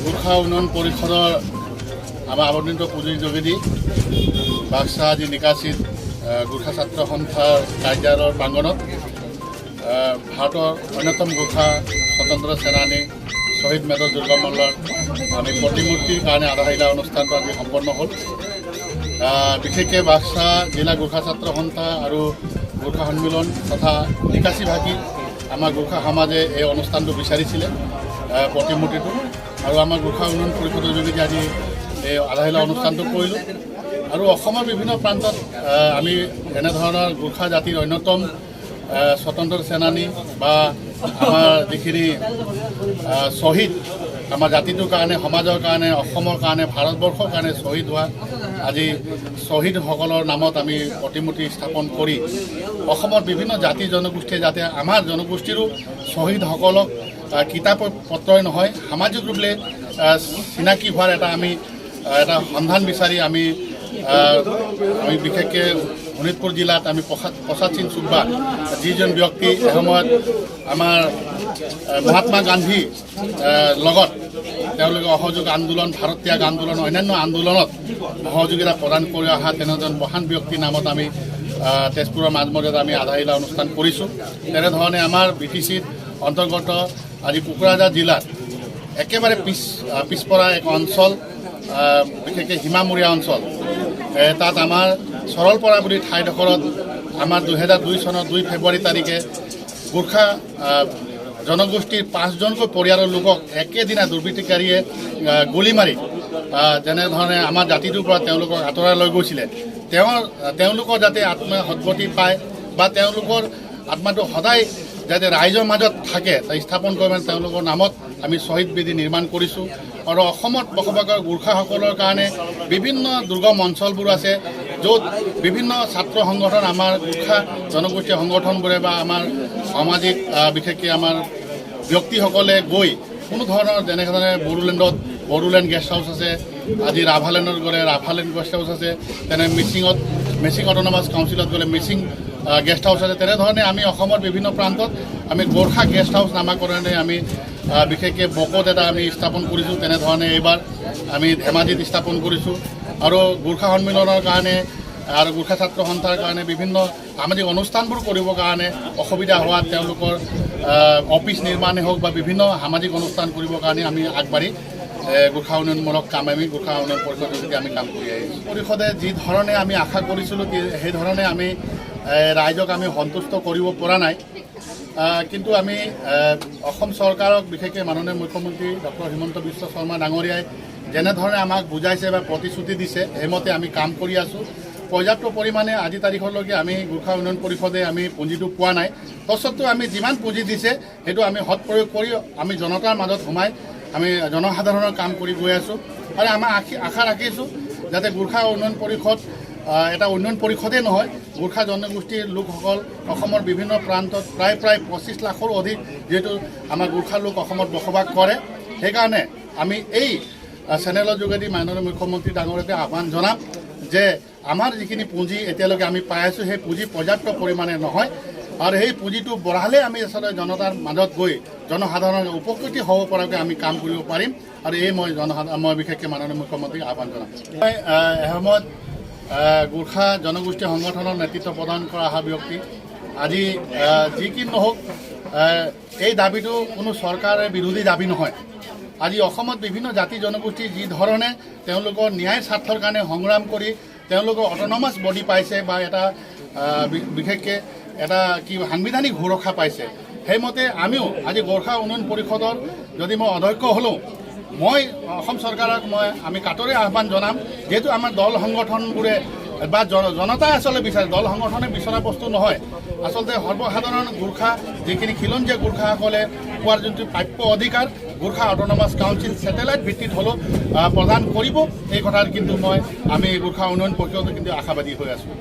গোৰ্খা উন্নয়ন পৰিষদৰ আমাৰ আবণ্টিত পুঁজিৰ যোগেদি বাক্সা আজি নিকাশিত গোৰ্খা ছাত্ৰ সন্থাৰ কাৰ্যালয়ৰ প্ৰাংগণত ভাৰতৰ অন্যতম গোৰ্খা স্বতন্ত্ৰ সেনানী শ্বহীদ মেজৰ দুৰ্গা মল্লৰ আমি প্ৰতিমূৰ্তিৰ কাৰণে আধাৰিলা অনুষ্ঠানটো আজি সম্পন্ন হ'ল। বিশেষকৈ বাক্সা জিলা গোৰ্খা ছাত্ৰ সন্থা আৰু গোৰ্খা সন্মিলন তথা নিকাশীভাষী আমাৰ গোৰ্খা সমাজে এই অনুষ্ঠানটো বিচাৰিছিলে প্ৰতিমূৰ্তিটো, আৰু আমাৰ গোৰ্খা উন্নয়ন পৰিষদৰ যোগেদি আজি এই আধাৰিলা অনুষ্ঠানটো কৰিলোঁ। আৰু অসমৰ বিভিন্ন প্ৰান্তত আমি এনেধৰণৰ গোৰ্খা জাতিৰ অন্যতম স্বতন্ত্ৰ সেনানী বা আমাৰ যিখিনি শ্বহীদ আমাৰ জাতিটোৰ কাৰণে, সমাজৰ কাৰণে, অসমৰ কাৰণে, ভাৰতবৰ্ষৰ কাৰণে শ্বহীদ হোৱা আজি শ্বহীদসকলৰ নামত আমি প্ৰতিমূৰ্তি স্থাপন কৰি অসমৰ বিভিন্ন জাতি জনগোষ্ঠীয়ে যাতে আমাৰ জনগোষ্ঠীৰো শ্বহীদসকলক কিতাপ পত্ৰই নহয় সামাজিক ৰূপে চিনাকি হোৱাৰ এটা সন্ধান বিচাৰি আমি বিশেষকৈ শোণিতপুৰ জিলাত আমি প্ৰসাদ সিং চুব্বা যিজন ব্যক্তি এসময়ত আমাৰ মহাত্মা গান্ধী লগত তেওঁলোকে অসহযোগ আন্দোলন, ভাৰত ত্যাগ আন্দোলন, অন্যান্য আন্দোলনত সহযোগিতা প্ৰদান কৰি অহা তেনেজন মহান ব্যক্তিৰ নামত আমি তেজপুৰৰ মাজমজিয়াত আমি আধাৰিলা অনুষ্ঠান কৰিছোঁ। তেনেধৰণে আমাৰ BTCত অন্তৰ্গত আজি কোকৰাঝাৰ জিলাত একেবাৰে পিছপৰা এক অঞ্চল, বিশেষকৈ সীমামূৰীয়া অঞ্চল, তাত আমাৰ সৰলপৰা বুলি ঠাইডোখৰত আমাৰ 2002 চনৰ 2 ফেব্ৰুৱাৰী তাৰিখে গোৰ্খা জনগোষ্ঠীৰ 5জনকৈ পৰিয়ালৰ লোকক একেদিনা দুৰ্বৃত্তকাৰীয়ে গুলী মাৰি যেনেধৰণে আমাৰ জাতিটোৰ পৰা তেওঁলোকক আঁতৰাই লৈ গৈছিলে, তেওঁলোকৰ যাতে আত্মা সদ্গতি পায় বা তেওঁলোকৰ আত্মাটো সদায় যাতে ৰাইজৰ মাজত থাকে স্থাপন কৰি তেওঁলোকৰ নামত আমি শ্বহীদ বেদী নিৰ্মাণ কৰিছোঁ। আৰু অসমত বসবাস কৰা গোৰ্খাসকলৰ কাৰণে বিভিন্ন দুৰ্গম অঞ্চলবোৰ আছে, য'ত বিভিন্ন ছাত্ৰ সংগঠন, আমাৰ গোৰ্খা জনগোষ্ঠীয় সংগঠনবোৰে বা আমাৰ সামাজিক বিশেষকৈ আমাৰ ব্যক্তিসকলে গৈ কোনো ধৰণৰ যেনেধৰণে বড়োলেণ্ড গেষ্ট হাউচ আছে, আজি ৰাভালেণ্ডত গ'লে ৰাভালেণ্ড গেষ্ট হাউচ আছে, তেনে মিচিং অট'নমাছ কাউন্সিলত গ'লে মিচিং গেষ্ট হাউচ আছে। তেনেধৰণে আমি অসমৰ বিভিন্ন প্ৰান্তত আমি গোৰ্খা গেষ্ট হাউচ নামাকৰণে আমি বিশেষকৈ বকত এটা আমি স্থাপন কৰিছোঁ। তেনেধৰণে এইবাৰ আমি ধেমাজিত স্থাপন কৰিছোঁ। আৰু গোৰ্খা সন্মিলনৰ কাৰণে আৰু গোৰ্খা ছাত্ৰ সন্থাৰ কাৰণে বিভিন্ন সামাজিক অনুষ্ঠানবোৰ কৰিবৰ কাৰণে অসুবিধা হোৱাত তেওঁলোকৰ অফিচ নিৰ্মাণেই হওক বা বিভিন্ন সামাজিক অনুষ্ঠান কৰিবৰ কাৰণে আমি আগবাঢ়ি গোৰ্খা উন্নয়নমূলক কাম আমি গোৰ্খা উন্নয়ন পৰিষদৰ যোগেদি আমি কাম কৰি আহিছোঁ। পৰিষদে যি ধৰণে আমি আশা কৰিছিলোঁ সেই ধৰণে আমি ৰাইজক আমি সন্তুষ্ট কৰিব পৰা নাই, কিন্তু আমি অসম চৰকাৰক বিশেষকৈ মাননীয় মুখ্যমন্ত্ৰী ডক্টৰ হিমন্ত বিশ্ব শৰ্মা ডাঙৰীয়াই যেনেধৰণে আমাক বুজাইছে বা প্ৰতিশ্ৰুতি দিছে সেইমতে আমি কাম কৰি আছোঁ। পৰ্যাপ্ত পৰিমাণে আজি তাৰিখলৈকে আমি গোৰ্খা উন্নয়ন পৰিষদে আমি পুঁজিটো পোৱা নাই, তৎসত্ত্বেও আমি যিমান পুঁজি দিছে সেইটো আমি সৎ প্ৰয়োগ কৰি আমি জনতাৰ মাজত সোমাই আমি জনসাধাৰণৰ কাম কৰি গৈ আছোঁ। আৰু আমাৰ আশা ৰাখিছোঁ যাতে গোৰ্খা উন্নয়ন পৰিষদ এটা উন্নয়ন পৰিষদেই নহয়, গোৰ্খা জনগোষ্ঠীৰ লোকসকল অসমৰ বিভিন্ন প্ৰান্তত প্ৰায় 25 লাখৰো অধিক যিহেতু আমাৰ গোৰ্খা লোক অসমত বসবাস কৰে, সেইকাৰণে আমি এই চেনেলৰ যোগেদি মাননীয় মুখ্যমন্ত্ৰী ডাঙৰীয়াকে আহ্বান জনাম যে আমাৰ যিখিনি পুঁজি এতিয়ালৈকে আমি পাই আছোঁ সেই পুঁজি পৰ্যাপ্ত পৰিমাণে নহয়, আৰু সেই পুঁজিটো বঢ়ালে আমি আচলতে জনতাৰ মাজত গৈ জনসাধাৰণৰ উপকৃত হ'ব পৰাকৈ আমি কাম কৰিব পাৰিম। আৰু এই মই বিশেষকৈ মাননীয় মুখ্যমন্ত্ৰীক আহ্বান জনাম। মই এসময়ত গোৰ্খা জনগোষ্ঠী সংগঠনৰ নেতৃত্ব প্ৰদান কৰা অহা ব্যক্তি। আজি যি কি নহওক এই দাবীটো কোনো চৰকাৰে বিৰোধী দাবী নহয়। আজি অসমত বিভিন্ন জাতি জনগোষ্ঠী যি ধৰণে তেওঁলোকৰ ন্যায় স্বাৰ্থৰ কাৰণে সংগ্ৰাম কৰি তেওঁলোকৰ অট'নমাছ বডি পাইছে বা এটা বিশেষকৈ এটা সাংবিধানিক সুৰক্ষা পাইছে, সেইমতে আমিও আজি গোৰ্খা উন্নয়ন পৰিষদৰ যদি মই অধ্যক্ষ হ'লোঁ, মই অসম চৰকাৰক আমি কাটৰে আহ্বান জনাম, যিহেতু আমাৰ দল সংগঠনবোৰে বা জনতাই আচলতে বিচাৰে, দল সংগঠনে বিচৰা বস্তু নহয়, আচলতে সৰ্বসাধাৰণ গোৰ্খা যিখিনি খিলঞ্জীয়া গোৰ্খাসকলে পোৱাৰ যোনটো প্ৰাপ্য অধিকাৰ গোৰ্খা অট'নমাছ কাউন্সিল ছেটেলাইট ভিত্তিত হ'লেও প্ৰদান কৰিব, এই কথাত কিন্তু আমি গোৰ্খা উন্নয়ন পৰিষদে কিন্তু আশাবাদী হৈ আছোঁ।